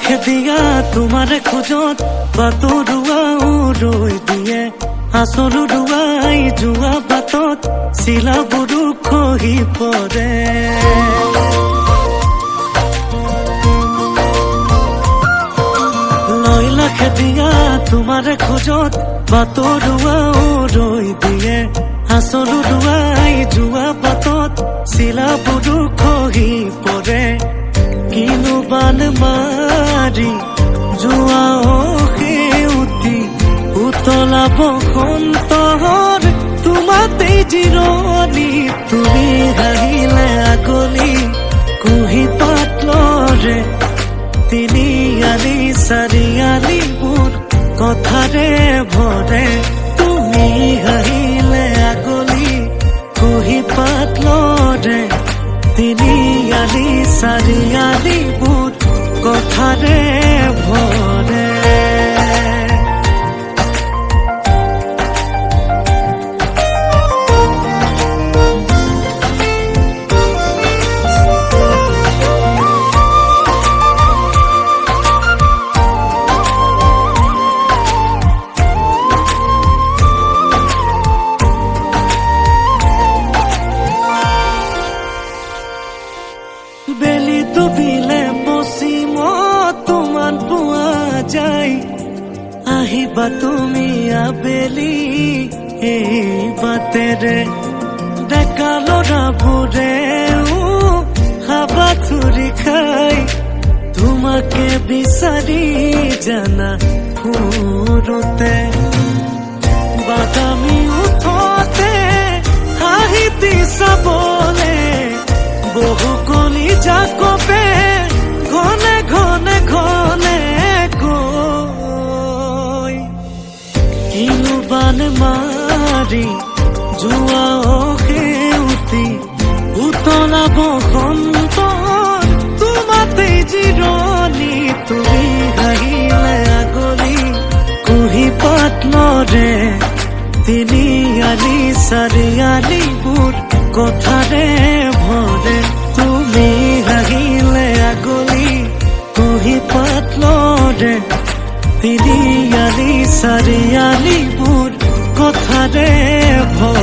খেদিয়া তোমাৰে খোজত বাটৰুৱা ৰৈ দিয়ে আচল ৰুৱাই যোৱা বাটত চিলাবোৰো খহি পৰে লয়লা খেদিয়া তোমাৰে খোজত বাটৰুৱা ৰৈ দিয়ে আচল ৰুৱাই যোৱা বাটত চিলাবোৰো খহি পৰে কিনো বান মাৰি যোৱা সেউতি উতলা বসন্তৰ তোমাতেই জিৰণি তুমি হাঁহিলে আগলি কুহি পাত লৰে তিনিআলি চাৰিআলিবোৰ কথাৰে ভৰে তুমি হাঁহিলে আগলি কুহি পাত লৰে তিনিআলি চাৰিআলিবোৰ কথাৰে ভৰে বেলি ডুবিলে পশ্চিমত তোমাৰ পোৱা যায় আহিবা তুমি আবেলি এই বাটেৰে ডেকা ল'ৰাবোৰেও হাবাথুৰি খাই তোমাকে বিচাৰি জানা ফুৰোতে বাদামী উঠোতে হাঁহি দি চাবলে বহু কলি জাকবে ঘনে ঘনে ঘনে গৈ কিনো বান মাৰি যোৱা সেউতি উতলা বসন্তৰ তোমাতেই জিৰণি তুমি হাঁহিলে আগলি কুহি পাত লৰে তিনিআলি চাৰিআলিবোৰ কথাৰে ভৰে তুমি হাঁহিলে আগলি কুহি পাত লৰে তিনিআলি চাৰিআলিবোৰ কথাৰে ভৰে